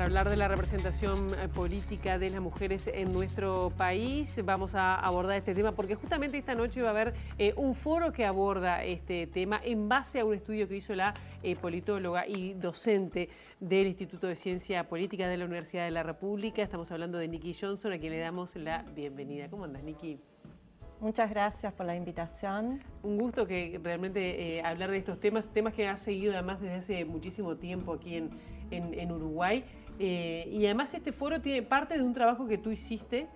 Para hablar de la representación política de las mujeres en nuestro país, vamos a abordar este tema porque justamente esta noche va a haber un foro que aborda este tema en base a un estudio que hizo la politóloga y docente del Instituto de Ciencia Política de la Universidad de la República. Estamos hablando de Nikki Johnson, a quien le damos la bienvenida. ¿Cómo andas, Nikki? Muchas gracias por la invitación. Un gusto que realmente hablar de estos temas que has seguido además desde hace muchísimo tiempo aquí en Uruguay. Y además este foro tiene parte de un trabajo que tú hiciste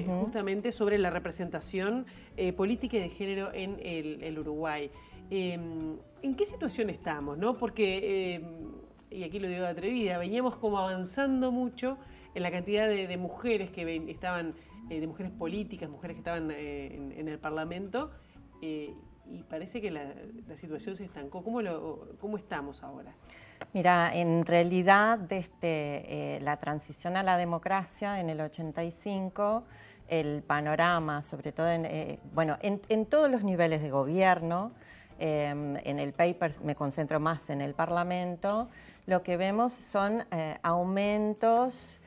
justamente sobre la representación política y de género en el Uruguay. ¿En qué situación estamos, no? Porque, y aquí lo digo de atrevida, veníamos como avanzando mucho en la cantidad de mujeres que estaban, de mujeres políticas, mujeres que estaban en el Parlamento, y parece que la situación se estancó. ¿Cómo estamos ahora? Mira, en realidad desde la transición a la democracia en el 85, el panorama, sobre todo en todos los niveles de gobierno, en el paper me concentro más en el Parlamento, lo que vemos son aumentos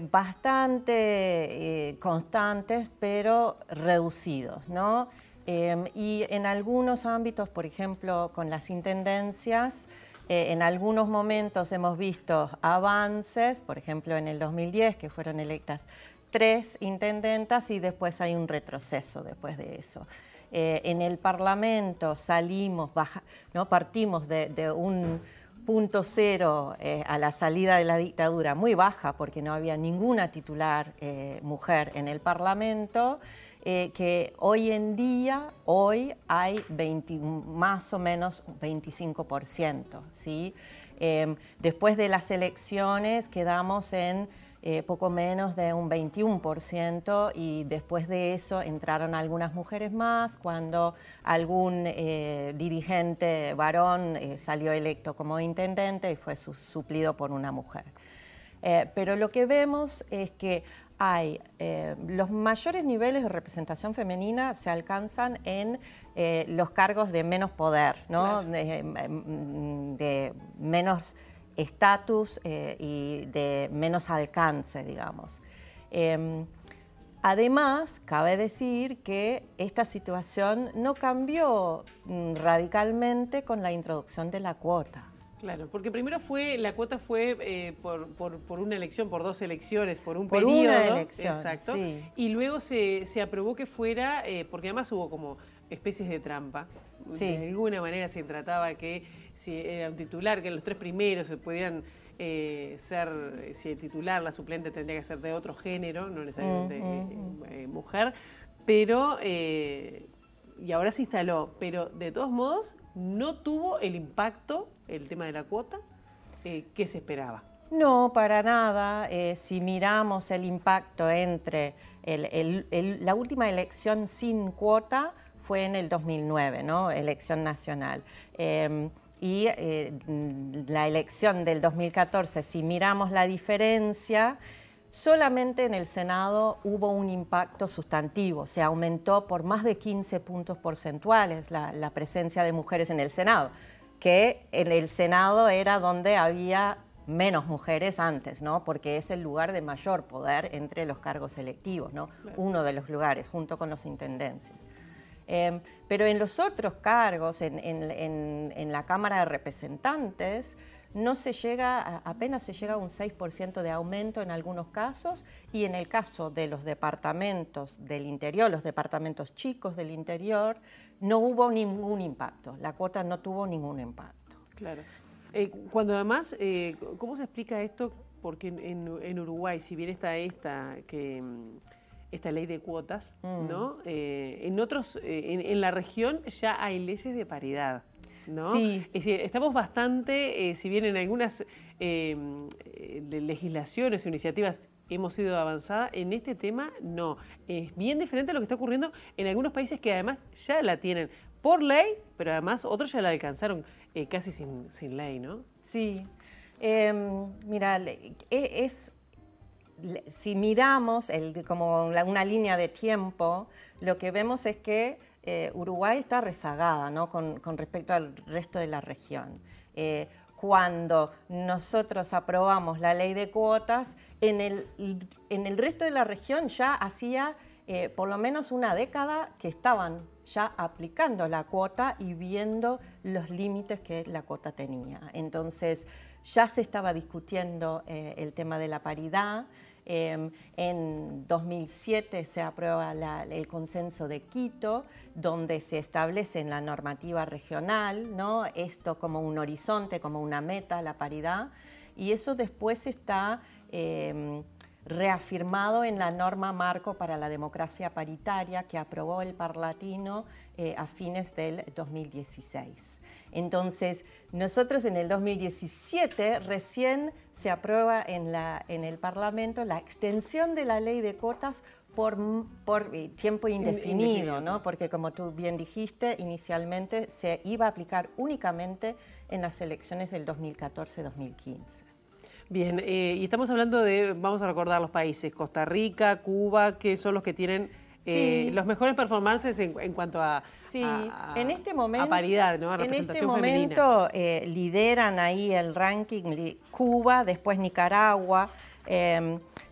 bastante constantes, pero reducidos, ¿no? Y en algunos ámbitos, por ejemplo, con las intendencias, en algunos momentos hemos visto avances, por ejemplo, en el 2010, que fueron electas 3 intendentas y después hay un retroceso después de eso. En el Parlamento partimos de un punto cero a la salida de la dictadura muy baja, porque no había ninguna titular mujer en el Parlamento, que hoy en día, hay más o menos 25%, ¿sí? Después de las elecciones quedamos en poco menos de un 21% y después de eso entraron algunas mujeres más cuando algún dirigente varón salió electo como intendente y fue suplido por una mujer. Pero lo que vemos es que hay los mayores niveles de representación femenina se alcanzan en los cargos de menos poder, ¿no? Claro. De menos estatus y de menos alcance, digamos. Además, cabe decir que esta situación no cambió radicalmente con la introducción de la cuota. Claro, porque primero la cuota fue por una elección, por 2 elecciones, por un periodo. Por una elección, exacto. Sí. Y luego se aprobó que fuera, porque además hubo como especies de trampa. Sí. De alguna manera se trataba que si era un titular, que los 3 primeros se pudieran ser, si el titular, la suplente tendría que ser de otro género, no necesariamente mujer, pero, y ahora se instaló, pero de todos modos no tuvo el impacto, el tema de la cuota, que se esperaba. No, para nada. Si miramos el impacto entre la última elección sin cuota fue en el 2009, ¿no? Elección nacional. Y la elección del 2014, si miramos la diferencia, solamente en el Senado hubo un impacto sustantivo. Se aumentó por más de 15 puntos porcentuales la presencia de mujeres en el Senado, que en el Senado era donde había menos mujeres antes, ¿no? Porque es el lugar de mayor poder entre los cargos electivos, ¿no? Claro. Uno de los lugares, junto con los intendencias. Pero en los otros cargos, en la Cámara de Representantes, apenas se llega a un 6% de aumento en algunos casos, y en el caso de los departamentos del interior, los departamentos chicos del interior, no hubo ningún impacto. La cuota no tuvo ningún impacto. Claro. Cuando además, ¿cómo se explica esto? Porque en Uruguay, si bien está esta ley de cuotas, ¿no? En otros, en la región ya hay leyes de paridad, ¿no? Sí. Es decir, estamos bastante, si bien en algunas legislaciones o iniciativas hemos ido avanzada, en este tema no. Es bien diferente a lo que está ocurriendo en algunos países que además ya la tienen por ley, pero además otros ya la alcanzaron casi sin ley, ¿no? Sí. Mira, si miramos como una línea de tiempo, lo que vemos es que Uruguay está rezagada, ¿no? con respecto al resto de la región. cuando nosotros aprobamos la ley de cuotas, en el resto de la región ya hacía por lo menos una década que estaban ya aplicando la cuota y viendo los límites que la cuota tenía. Entonces ya se estaba discutiendo el tema de la paridad. En 2007 se aprueba el Consenso de Quito, donde se establece en la normativa regional, ¿no?, esto como un horizonte, como una meta, la paridad, y eso después está reafirmado en la norma marco para la democracia paritaria que aprobó el Parlatino a fines del 2016. Entonces, nosotros en el 2017 recién se aprueba en el Parlamento la extensión de la ley de cuotas por tiempo indefinido, ¿no? Porque como tú bien dijiste, inicialmente se iba a aplicar únicamente en las elecciones del 2014-2015. Bien, y estamos hablando de, vamos a recordar los países, Costa Rica, Cuba, que son los que tienen los mejores performances en cuanto a, en este momento, a paridad, ¿no? A representación femenina. En este momento lideran ahí el ranking Cuba, después Nicaragua,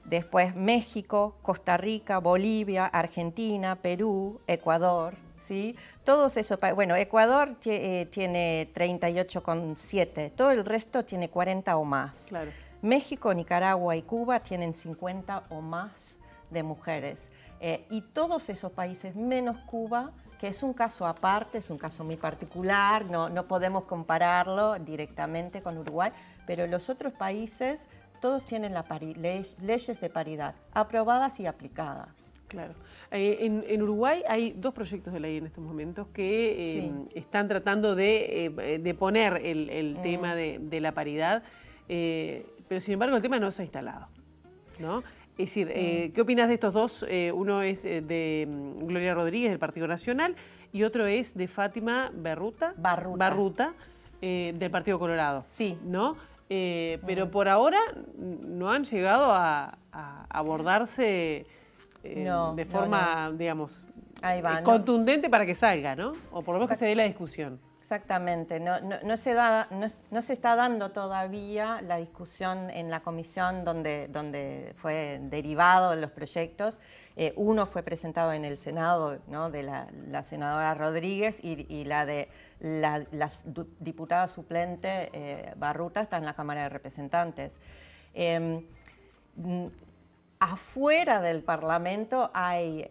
después México, Costa Rica, Bolivia, Argentina, Perú, Ecuador. ¿Sí? Todos esos países, bueno, Ecuador tiene 38,7, todo el resto tiene 40 o más. Claro. México, Nicaragua y Cuba tienen 50 o más de mujeres. Y todos esos países, menos Cuba, que es un caso aparte, es un caso muy particular, no podemos compararlo directamente con Uruguay, pero los otros países todos tienen leyes de paridad aprobadas y aplicadas. Claro. En Uruguay hay dos proyectos de ley en estos momentos que están tratando de poner el tema de la paridad, pero sin embargo el tema no se ha instalado, ¿no? Es decir, ¿qué opinas de estos dos? Uno es de Gloria Rodríguez, del Partido Nacional, y otro es de Fátima Barruta, del Partido Colorado. Sí. ¿No? Pero por ahora no han llegado a abordarse de forma, digamos, contundente para que salga, ¿no? O por lo menos que se dé la discusión. Exactamente, no se está dando todavía la discusión en la comisión donde fue derivado los proyectos. Uno fue presentado en el Senado, ¿no?, de la senadora Rodríguez y la de la diputada suplente Barruta está en la Cámara de Representantes. Afuera del Parlamento hay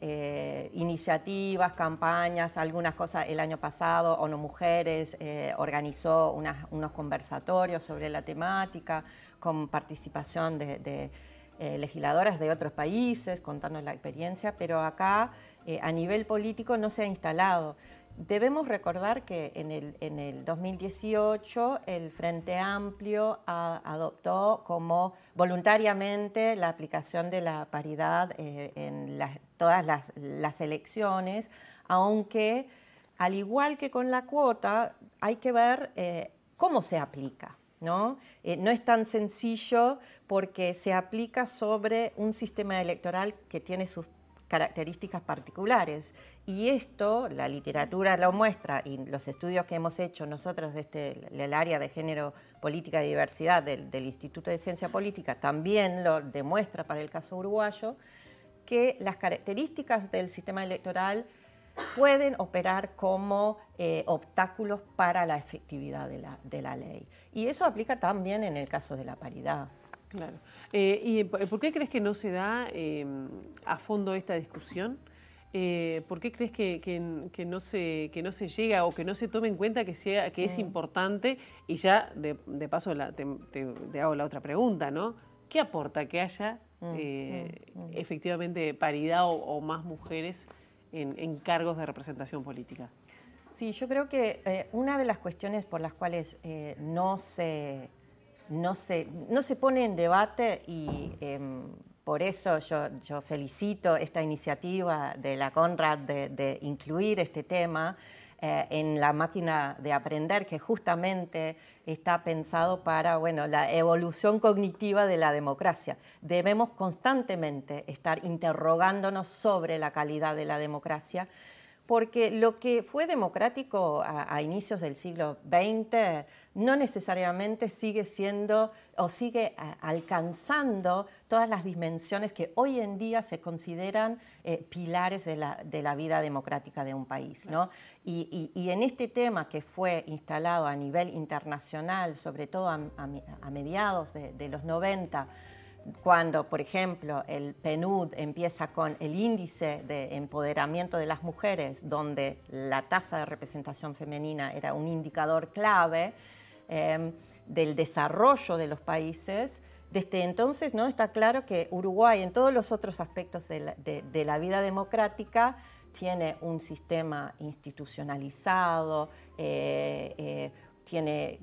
iniciativas, campañas, algunas cosas. El año pasado ONU Mujeres organizó unos conversatorios sobre la temática con participación de legisladoras de otros países contando la experiencia, pero acá a nivel político no se ha instalado. Debemos recordar que en el 2018 el Frente Amplio adoptó como voluntariamente la aplicación de la paridad en todas las elecciones, aunque al igual que con la cuota hay que ver cómo se aplica, ¿no? No es tan sencillo porque se aplica sobre un sistema electoral que tiene sus características particulares. Y esto, la literatura lo muestra y los estudios que hemos hecho nosotros desde el área de género, política y diversidad del Instituto de Ciencia Política también lo demuestra para el caso uruguayo, que las características del sistema electoral pueden operar como obstáculos para la efectividad de la ley. Y eso aplica también en el caso de la paridad. Claro. ¿Y por qué crees que no se da a fondo esta discusión? ¿Por qué crees que no se llega o que no se tome en cuenta que es importante? Y ya de paso te hago la otra pregunta, ¿no? ¿Qué aporta que haya efectivamente paridad o más mujeres en cargos de representación política? Sí, yo creo que una de las cuestiones por las cuales no se pone en debate y por eso yo felicito esta iniciativa de la CONRAD de incluir este tema en la máquina de aprender, que justamente está pensado para la evolución cognitiva de la democracia. Debemos constantemente estar interrogándonos sobre la calidad de la democracia, porque lo que fue democrático a inicios del siglo XX no necesariamente sigue siendo o sigue alcanzando todas las dimensiones que hoy en día se consideran pilares de la vida democrática de un país, ¿no? Y en este tema que fue instalado a nivel internacional, sobre todo a mediados de los 90, cuando, por ejemplo, el PNUD empieza con el índice de empoderamiento de las mujeres, donde la tasa de representación femenina era un indicador clave del desarrollo de los países, desde entonces, ¿no?, está claro que Uruguay, en todos los otros aspectos de la vida democrática, tiene un sistema institucionalizado, tiene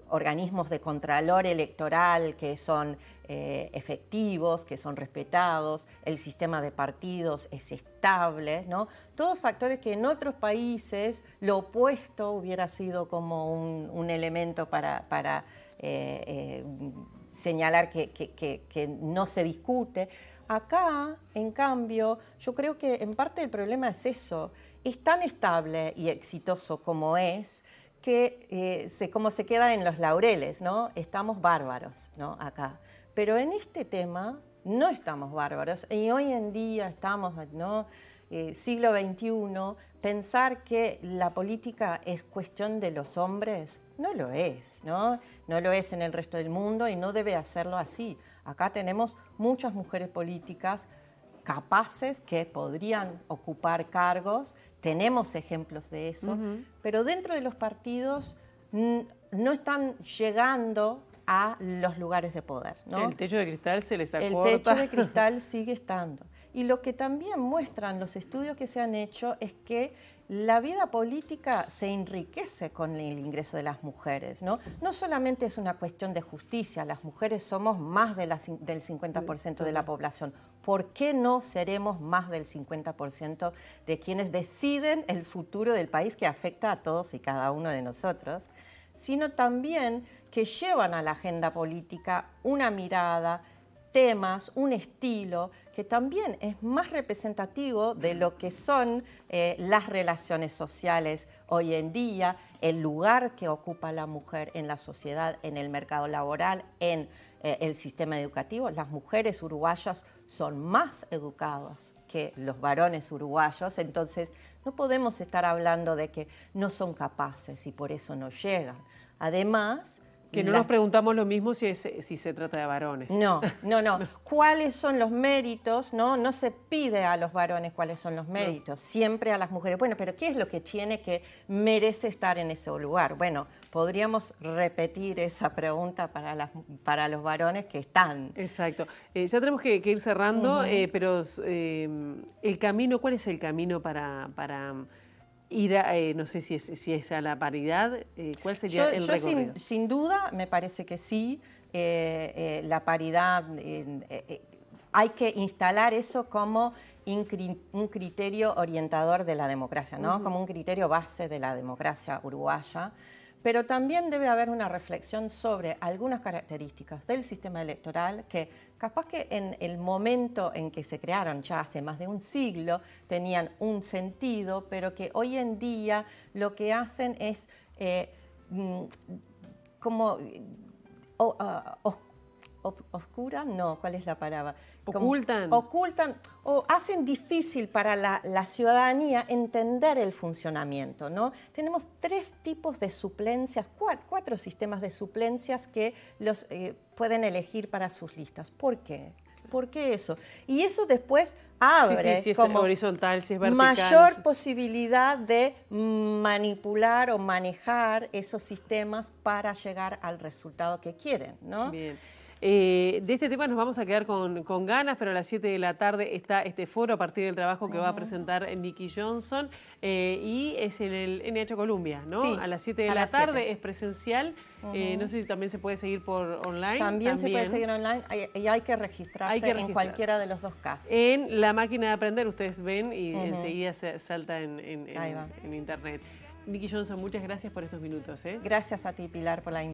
organismos de contralor electoral que son efectivos, que son respetados, el sistema de partidos es estable, ¿no? Todos factores que en otros países lo opuesto hubiera sido como un elemento para señalar que no se discute. Acá, en cambio, yo creo que en parte el problema es eso. Es tan estable y exitoso como es, que como se queda en los laureles, ¿no? Estamos bárbaros, ¿no?, acá. Pero en este tema no estamos bárbaros. Y hoy en día estamos, ¿no?, siglo XXI, pensar que la política es cuestión de los hombres, no lo es, ¿no? No lo es en el resto del mundo y no debe hacerlo así. Acá tenemos muchas mujeres políticas capaces que podrían ocupar cargos, tenemos ejemplos de eso, pero dentro de los partidos no están llegando a los lugares de poder, ¿no? El techo de cristal se les acorta. El techo de cristal sigue estando. Y lo que también muestran los estudios que se han hecho es que la vida política se enriquece con el ingreso de las mujeres, ¿no? No solamente es una cuestión de justicia, las mujeres somos más del 50% de la población. ¿Por qué no seremos más del 50% de quienes deciden el futuro del país que afecta a todos y cada uno de nosotros? Sino también que llevan a la agenda política una mirada, temas, un estilo que también es más representativo de lo que son las relaciones sociales hoy en día, el lugar que ocupa la mujer en la sociedad, en el mercado laboral, en el sistema educativo. Las mujeres uruguayas son más educadas que los varones uruguayos, entonces no podemos estar hablando de que no son capaces y por eso no llegan. Además, que no nos preguntamos lo mismo si se trata de varones. No. ¿Cuáles son los méritos? No se pide a los varones cuáles son los méritos, siempre a las mujeres. Bueno, pero ¿qué es lo que tiene que merece estar en ese lugar? Bueno, podríamos repetir esa pregunta para los varones que están. Exacto. Ya tenemos que ir cerrando, pero el camino, ¿cuál es el camino para ir a, no sé si es a la paridad? ¿Cuál sería el recorrido? Sin duda, me parece que sí. La paridad, hay que instalar eso como un criterio orientador de la democracia, ¿no? Como un criterio base de la democracia uruguaya. Pero también debe haber una reflexión sobre algunas características del sistema electoral que capaz que en el momento en que se crearon, ya hace más de un siglo, tenían un sentido, pero que hoy en día lo que hacen es como oscuran, no, ¿cuál es la palabra? Ocultan o hacen difícil para la ciudadanía entender el funcionamiento, ¿no? Tenemos 3 tipos de suplencias, 4 sistemas de suplencias que los pueden elegir para sus listas. ¿Por qué? ¿Por qué eso? Y eso después abre si es como horizontal, si es vertical, mayor posibilidad de manipular o manejar esos sistemas para llegar al resultado que quieren, ¿no? Bien. De este tema nos vamos a quedar con ganas, pero a las 7 de la tarde está este foro a partir del trabajo que va a presentar Nikki Johnson y es en el NH Columbia, ¿no? Sí, a las 7 de la tarde es presencial. No sé si también se puede seguir por online. También se puede seguir online y hay que registrarse en cualquiera de los 2 casos. En la máquina de aprender ustedes ven y enseguida se salta en internet. Nikki Johnson, muchas gracias por estos minutos. Gracias a ti, Pilar, por la invitación.